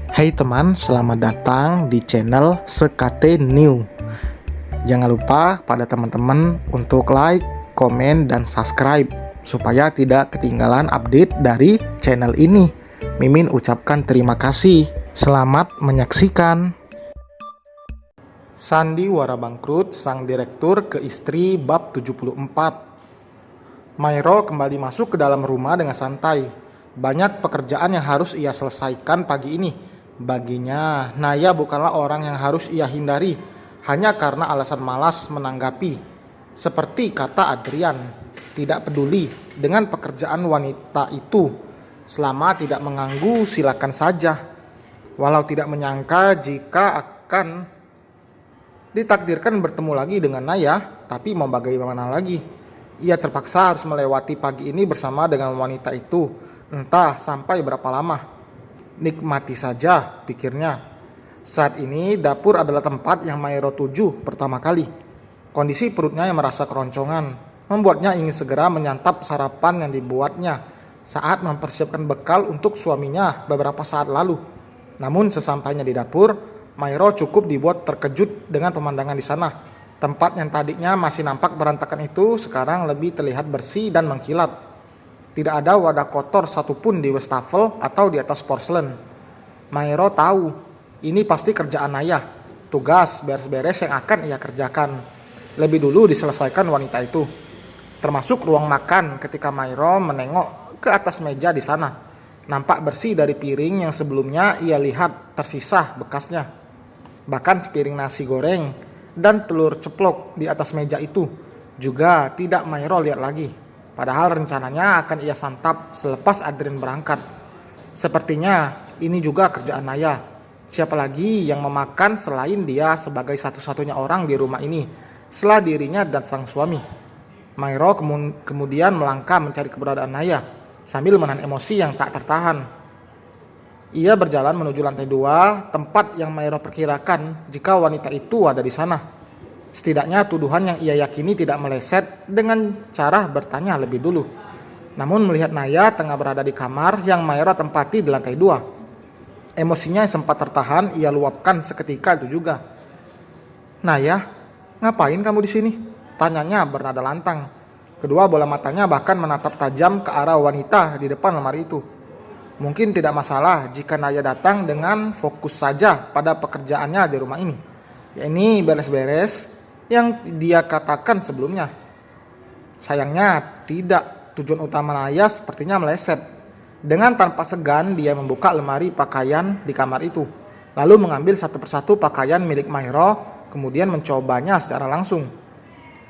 Hai teman, selamat datang di channel Sekate New. Jangan lupa pada teman-teman untuk like, komen, dan subscribe supaya tidak ketinggalan update dari channel ini. Mimin ucapkan terima kasih. Selamat menyaksikan. Sandiwara bangkrut sang direktur ke istri bab 74. Mairo kembali masuk ke dalam rumah dengan santai. Banyak pekerjaan yang harus ia selesaikan pagi ini. Baginya, Naya bukanlah orang yang harus ia hindari hanya karena alasan malas menanggapi. Seperti kata Adrian, tidak peduli dengan pekerjaan wanita itu. Selama tidak mengganggu, silakan saja. Walau tidak menyangka jika akan ditakdirkan bertemu lagi dengan Naya, tapi mau bagaimana lagi? Ia terpaksa harus melewati pagi ini bersama dengan wanita itu, entah sampai berapa lama. Nikmati saja, pikirnya. Saat ini dapur adalah tempat yang Mairo tuju pertama kali. Kondisi perutnya yang merasa keroncongan membuatnya ingin segera menyantap sarapan yang dibuatnya saat mempersiapkan bekal untuk suaminya beberapa saat lalu. Namun sesampainya di dapur, Mairo cukup dibuat terkejut dengan pemandangan di sana. Tempat yang tadinya masih nampak berantakan itu sekarang lebih terlihat bersih dan mengkilat. Tidak ada wadah kotor satupun di wastafel atau di atas porselen. Mairo tahu, ini pasti kerjaan Naya. Tugas beres-beres yang akan ia kerjakan. Lebih dulu diselesaikan wanita itu. Termasuk ruang makan ketika Mairo menengok ke atas meja di sana. Nampak bersih dari piring yang sebelumnya ia lihat tersisa bekasnya. Bahkan sepiring nasi goreng dan telur ceplok di atas meja itu juga tidak Mairo lihat lagi. Padahal rencananya akan ia santap selepas Adrian berangkat. Sepertinya ini juga kerjaan Naya. Siapa lagi yang memakan selain dia sebagai satu-satunya orang di rumah ini setelah dirinya dan sang suami. Mairo kemudian melangkah mencari keberadaan Naya sambil menahan emosi yang tak tertahan. Ia berjalan menuju lantai 2, tempat yang Mairo perkirakan jika wanita itu ada di sana. Setidaknya tuduhan yang ia yakini tidak meleset dengan cara bertanya lebih dulu. Namun melihat Naya tengah berada di kamar yang Mairo tempati di lantai 2. Emosinya yang sempat tertahan ia luapkan seketika itu juga. "Naya, ngapain kamu di sini?" tanyanya bernada lantang. Kedua bola matanya bahkan menatap tajam ke arah wanita di depan lemari itu. Mungkin tidak masalah jika Naya datang dengan fokus saja pada pekerjaannya di rumah ini. Ini beres-beres yang dia katakan sebelumnya. Sayangnya tidak, tujuan utama Naya sepertinya meleset. Dengan tanpa segan dia membuka lemari pakaian di kamar itu, lalu mengambil satu persatu pakaian milik Mairo, kemudian mencobanya secara langsung.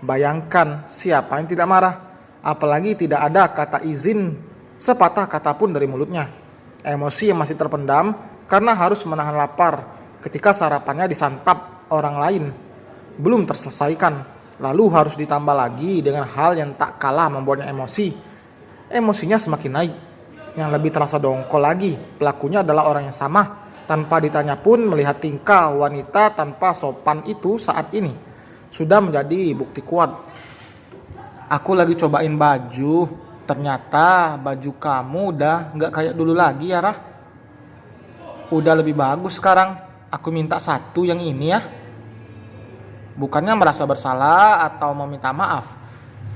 Bayangkan siapa yang tidak marah, apalagi tidak ada kata izin sepatah kata pun dari mulutnya. Emosi yang masih terpendam karena harus menahan lapar ketika sarapannya disantap orang lain belum terselesaikan, lalu harus ditambah lagi dengan hal yang tak kalah membuatnya emosi. Emosinya semakin naik. Yang lebih terasa dongkol lagi, pelakunya adalah orang yang sama. Tanpa ditanya pun melihat tingkah wanita tanpa sopan itu saat ini sudah menjadi bukti kuat. "Aku lagi cobain baju, ternyata baju kamu udah gak kayak dulu lagi ya, Rah. Udah lebih bagus sekarang. Aku minta satu yang ini ya." Bukannya merasa bersalah atau meminta maaf,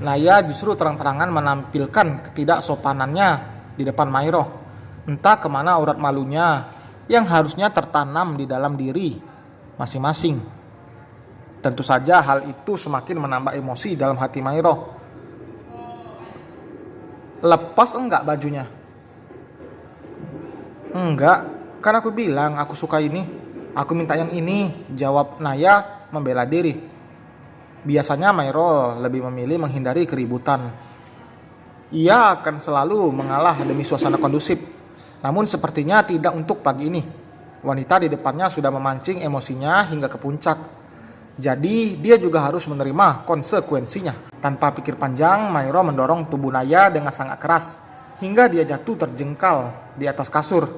Naya justru terang-terangan menampilkan ketidaksopanannya di depan Mairo. Entah kemana urat malunya yang harusnya tertanam di dalam diri masing-masing. Tentu saja hal itu semakin menambah emosi dalam hati Mairo. "Lepas enggak bajunya?" "Enggak, kan aku bilang aku suka ini. Aku minta yang ini," jawab Naya membela diri. Biasanya Mairo lebih memilih menghindari keributan. Ia akan selalu mengalah demi suasana kondusif. Namun sepertinya tidak untuk pagi ini. Wanita di depannya sudah memancing emosinya hingga ke puncak. Jadi dia juga harus menerima konsekuensinya. Tanpa pikir panjang, Mairo mendorong tubuh Naya dengan sangat keras hingga dia jatuh terjengkal di atas kasur.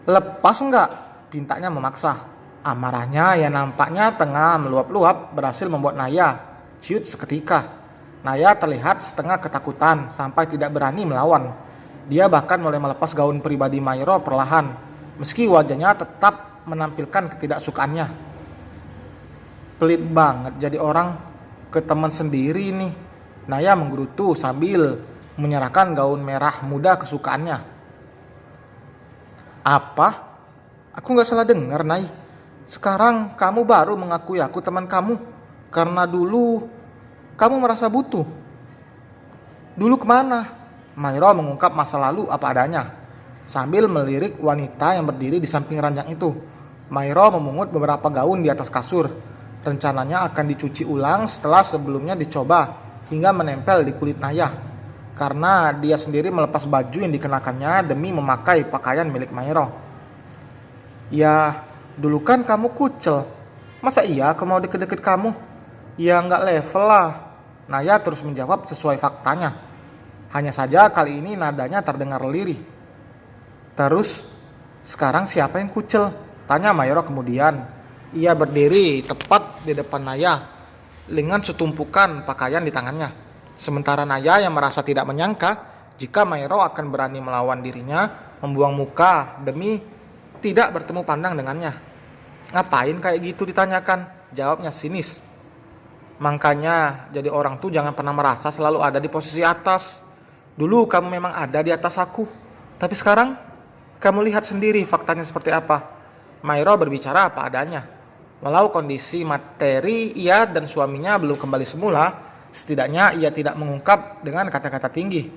"Lepas enggak?" pintanya memaksa. Amarahnya yang nampaknya tengah meluap-luap berhasil membuat Naya ciut seketika. Naya terlihat setengah ketakutan sampai tidak berani melawan. Dia bahkan mulai melepas gaun pribadi Mairo perlahan. meski wajahnya tetap menampilkan ketidaksukaannya. Pelit banget jadi orang ke teman sendiri nih. Naya menggerutu sambil menyerahkan gaun merah muda kesukaannya. Apa? Aku gak salah dengar, Nay. Sekarang kamu baru mengakui aku teman kamu. Karena dulu kamu merasa butuh. Dulu kemana? Mairo mengungkap masa lalu apa adanya. Sambil melirik wanita yang berdiri di samping ranjang itu. Mairo memungut beberapa gaun di atas kasur. Rencananya akan dicuci ulang setelah sebelumnya dicoba hingga menempel di kulit Naya. Karena dia sendiri melepas baju yang dikenakannya demi memakai pakaian milik Mairo. Ya, dulu kan kamu kucel. Masa iya aku mau deket-deket kamu? Ya nggak level lah. Naya terus menjawab sesuai faktanya. Hanya saja kali ini nadanya terdengar lirih. Terus, sekarang siapa yang kucel? Tanya Mairo kemudian. Ia berdiri tepat di depan Naya dengan setumpukan pakaian di tangannya. Sementara Naya yang merasa tidak menyangka jika Mairo akan berani melawan dirinya, membuang muka demi tidak bertemu pandang dengannya. Ngapain kayak gitu ditanyakan? Jawabnya sinis. Makanya jadi orang tuh jangan pernah merasa selalu ada di posisi atas. Dulu kamu memang ada di atas aku. Tapi sekarang kamu lihat sendiri faktanya seperti apa. Mairo berbicara apa adanya. Walau kondisi materi ia dan suaminya belum kembali semula, setidaknya ia tidak mengungkap dengan kata-kata tinggi.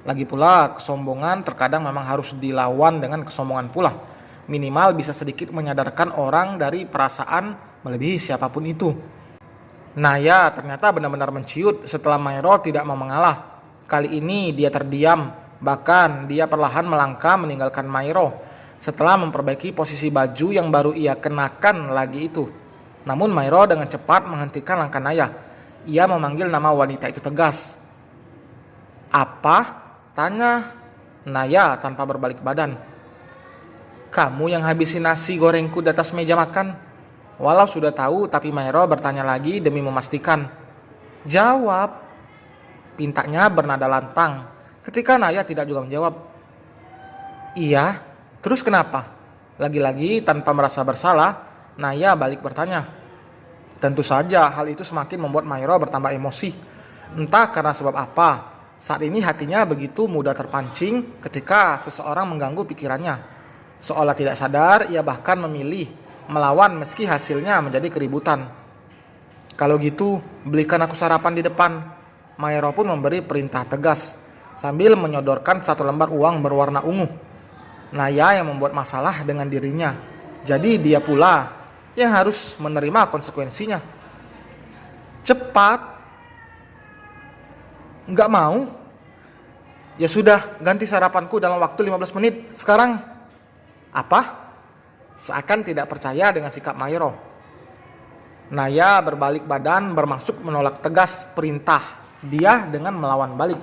Lagi pula kesombongan terkadang memang harus dilawan dengan kesombongan pula. Minimal bisa sedikit menyadarkan orang dari perasaan melebihi siapapun itu. Naya ternyata benar-benar menciut setelah Mairo tidak mau mengalah. Kali ini dia terdiam, bahkan dia perlahan melangkah meninggalkan Mairo setelah memperbaiki posisi baju yang baru ia kenakan lagi itu. Namun Mairo dengan cepat menghentikan langkah Naya. Ia memanggil nama wanita itu tegas. Apa? Tanya Naya tanpa berbalik badan. Kamu yang habisin nasi gorengku di atas meja makan? Walau sudah tahu, tapi Mairo bertanya lagi demi memastikan. Jawab, pintanya bernada lantang. Ketika Naya tidak juga menjawab. Iya, terus kenapa? Lagi-lagi tanpa merasa bersalah, Naya balik bertanya. Tentu saja hal itu semakin membuat Mairo bertambah emosi. Entah karena sebab apa, saat ini hatinya begitu mudah terpancing ketika seseorang mengganggu pikirannya. Seolah tidak sadar, ia bahkan memilih melawan meski hasilnya menjadi keributan. Kalau gitu, belikan aku sarapan di depan. Mairo pun memberi perintah tegas, sambil menyodorkan satu lembar uang berwarna ungu. Naya yang membuat masalah dengan dirinya, jadi dia pula yang harus menerima konsekuensinya. Cepat. Nggak mau? Ya sudah, ganti sarapanku dalam waktu 15 menit. Sekarang. Apa? Seakan tidak percaya dengan sikap Mairo. Naya berbalik badan bermaksud menolak tegas perintah dia dengan melawan balik.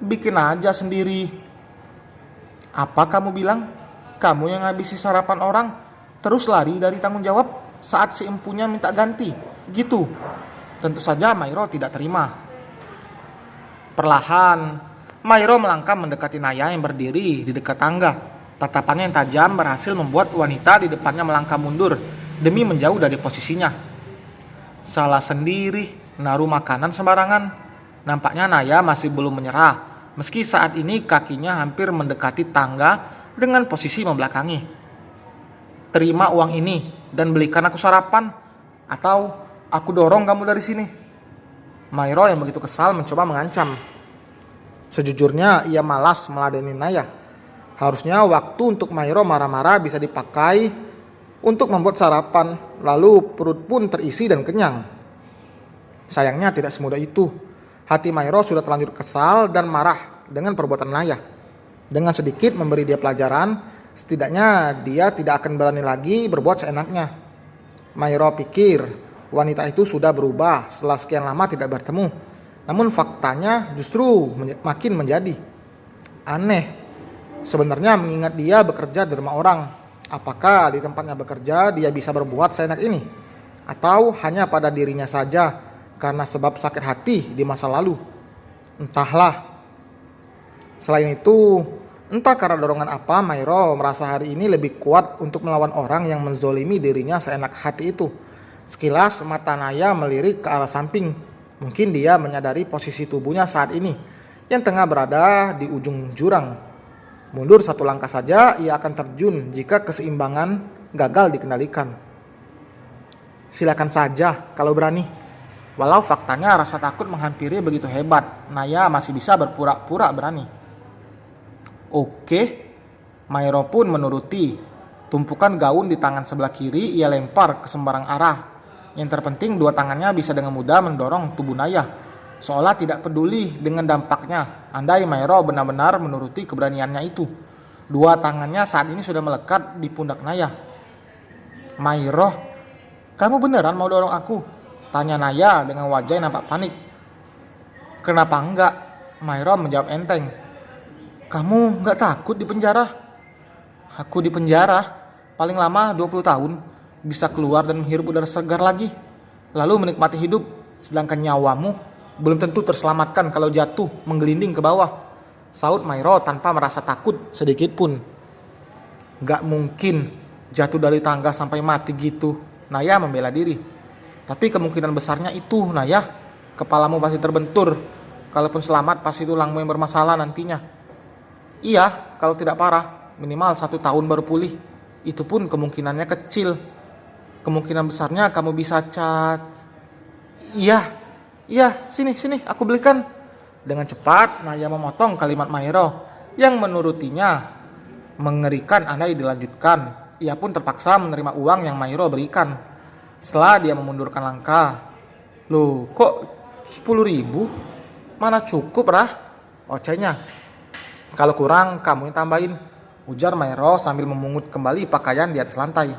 Bikin aja sendiri. Apa kamu bilang? Kamu yang habisi sarapan orang, terus lari dari tanggung jawab saat si empunya minta ganti, gitu. Tentu saja Mairo tidak terima. Perlahan, Mairo melangkah mendekati Naya yang berdiri di dekat tangga. Tatapannya yang tajam berhasil membuat wanita di depannya melangkah mundur demi menjauh dari posisinya. Salah sendiri, naruh makanan sembarangan. Nampaknya Naya masih belum menyerah, meski saat ini kakinya hampir mendekati tangga dengan posisi membelakangi. Terima uang ini dan belikan aku sarapan, atau aku dorong kamu dari sini. Mairo yang begitu kesal mencoba mengancam. Sejujurnya ia malas meladeni Naya. Harusnya waktu untuk Mairo marah-marah bisa dipakai untuk membuat sarapan, lalu perut pun terisi dan kenyang. Sayangnya tidak semudah itu. Hati Mairo sudah terlanjur kesal dan marah dengan perbuatan Naya. Dengan sedikit memberi dia pelajaran, setidaknya dia tidak akan berani lagi berbuat seenaknya. Mairo pikir wanita itu sudah berubah setelah sekian lama tidak bertemu. Namun faktanya justru makin menjadi aneh. Sebenarnya mengingat dia bekerja di rumah orang, apakah di tempatnya bekerja dia bisa berbuat seenak ini? Atau hanya pada dirinya saja karena sebab sakit hati di masa lalu? Entahlah. Selain itu, Entah karena dorongan apa, Mairo merasa hari ini lebih kuat untuk melawan orang yang menzolimi dirinya seenak hati itu. Sekilas mata Naya melirik ke arah samping. Mungkin dia menyadari posisi tubuhnya saat ini, yang tengah berada di ujung jurang. Mundur satu langkah saja, ia akan terjun jika keseimbangan gagal dikendalikan. Silakan saja kalau berani. Walau faktanya rasa takut menghampiri begitu hebat, Naya masih bisa berpura-pura berani. Oke, Mairo pun menuruti. Tumpukan gaun di tangan sebelah kiri ia lempar ke sembarang arah. Yang terpenting dua tangannya bisa dengan mudah mendorong tubuh Naya, seolah tidak peduli dengan dampaknya. Andai Mairo benar-benar menuruti keberaniannya itu. Dua tangannya saat ini sudah melekat di pundak Naya. Mairo, kamu beneran mau dorong aku? Tanya Naya dengan wajah yang nampak panik. Kenapa enggak? Mairo menjawab enteng. Kamu gak takut di penjara? Aku di penjara paling lama 20 tahun, bisa keluar dan menghirup udara segar lagi, lalu menikmati hidup, sedangkan nyawamu belum tentu terselamatkan kalau jatuh menggelinding ke bawah, saut Mairo tanpa merasa takut sedikit pun. Gak mungkin jatuh dari tangga sampai mati gitu, Naya membela diri. Tapi kemungkinan besarnya itu, Naya, kepalamu pasti terbentur, kalaupun selamat pasti tulangmu yang bermasalah nantinya. Iya, kalau tidak parah, minimal 1 tahun baru pulih. Itu pun kemungkinannya kecil. Kemungkinan besarnya kamu bisa cat. Iya, sini, aku belikan. Dengan cepat, Naya memotong kalimat Mairo yang menurutinya mengerikan andai dilanjutkan. Ia pun terpaksa menerima uang yang Mairo berikan. Setelah dia memundurkan langkah. Loh, kok 10.000? Mana cukup, Rah? Ocenya. Kalau kurang, kamu yang tambahin, ujar Mairo sambil memungut kembali pakaian di atas lantai.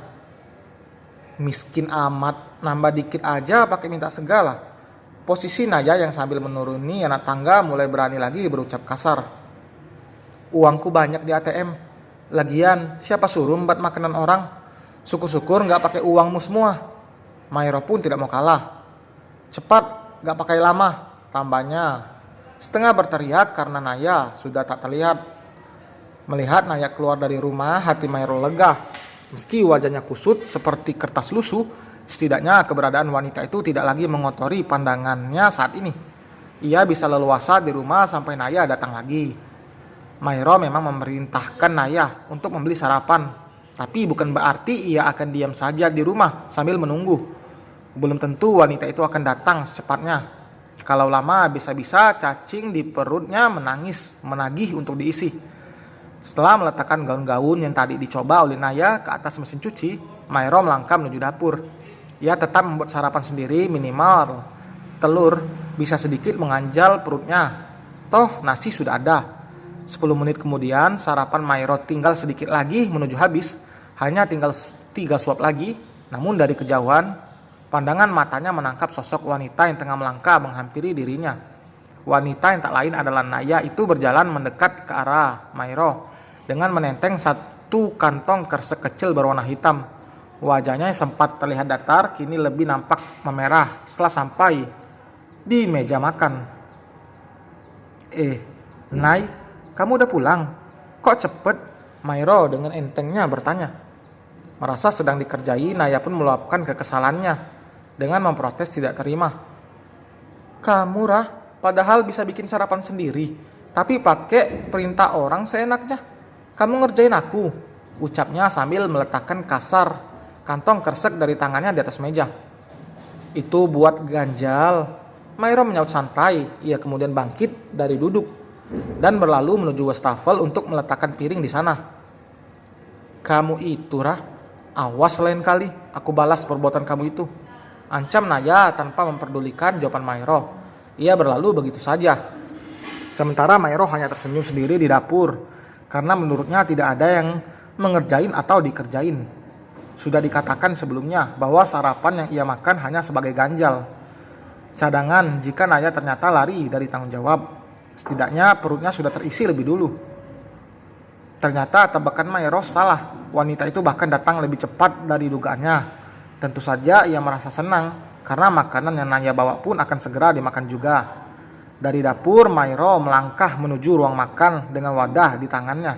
Miskin amat, nambah dikit aja pakai minta segala. Posisi Naya yang sambil menuruni anak tangga mulai berani lagi berucap kasar. Uangku banyak di ATM. Lagian, siapa suruh membuat makanan orang? Syukur-syukur gak pakai uangmu semua. Mairo pun tidak mau kalah. Cepat, gak pakai lama, tambahnya. Setengah berteriak karena Naya sudah tak terlihat. Melihat Naya keluar dari rumah, hati Mairo lega. Meski wajahnya kusut seperti kertas lusuh, setidaknya keberadaan wanita itu tidak lagi mengotori pandangannya saat ini. Ia bisa leluasa di rumah sampai Naya datang lagi. Mairo memang memerintahkan Naya untuk membeli sarapan, tapi bukan berarti ia akan diam saja di rumah sambil menunggu. Belum tentu wanita itu akan datang secepatnya. Kalau lama bisa-bisa cacing di perutnya menagih untuk diisi. Setelah meletakkan gaun-gaun yang tadi dicoba oleh Naya ke atas mesin cuci, Mairo melangkah menuju dapur. Ia tetap membuat sarapan sendiri, minimal telur, bisa sedikit menganjal perutnya. Toh nasi sudah ada. 10 menit kemudian sarapan Mairo tinggal sedikit lagi menuju habis. Hanya tinggal 3 suap lagi. Namun dari kejauhan, pandangan matanya menangkap sosok wanita yang tengah melangkah menghampiri dirinya. Wanita yang tak lain adalah Naya itu berjalan mendekat ke arah Mairo dengan menenteng satu kantong kresek kecil berwarna hitam. Wajahnya yang sempat terlihat datar kini lebih nampak memerah setelah sampai di meja makan. Nay, kamu udah pulang? Kok cepet? Mairo dengan entengnya bertanya. Merasa sedang dikerjai, Naya pun meluapkan kekesalannya dengan memprotes tidak terima. Kamu, Rah, padahal bisa bikin sarapan sendiri, tapi pakai perintah orang seenaknya. Kamu ngerjain aku, ucapnya sambil meletakkan kasar kantong kresek dari tangannya di atas meja. Itu buat ganjal. Mairo menyaut santai. Ia kemudian bangkit dari duduk dan berlalu menuju wastafel untuk meletakkan piring di sana. Kamu itu, Rah, awas lain kali aku balas perbuatan kamu itu, ancam Naya tanpa memperdulikan jawaban Mairo. Ia berlalu begitu saja. Sementara Mairo hanya tersenyum sendiri di dapur, karena menurutnya tidak ada yang mengerjain atau dikerjain. Sudah dikatakan sebelumnya bahwa sarapan yang ia makan hanya sebagai ganjal, cadangan jika Naya ternyata lari dari tanggung jawab. Setidaknya perutnya sudah terisi lebih dulu. Ternyata tebakan Mairo salah. Wanita itu bahkan datang lebih cepat dari dugaannya. Tentu saja ia merasa senang karena makanan yang Naya bawa pun akan segera dimakan juga. Dari dapur, Mairo melangkah menuju ruang makan dengan wadah di tangannya.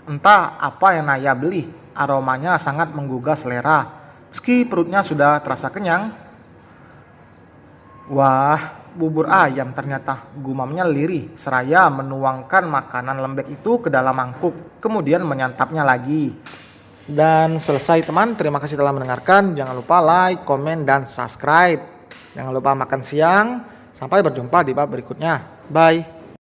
Entah apa yang Naya beli, aromanya sangat menggugah selera. Meski perutnya sudah terasa kenyang. Wah, bubur ayam ternyata, gumamnya lirih, seraya menuangkan makanan lembek itu ke dalam mangkuk, kemudian menyantapnya lagi. Dan selesai teman, terima kasih telah mendengarkan. Jangan lupa like, komen, dan subscribe. Jangan lupa makan siang. Sampai berjumpa di bab berikutnya. Bye.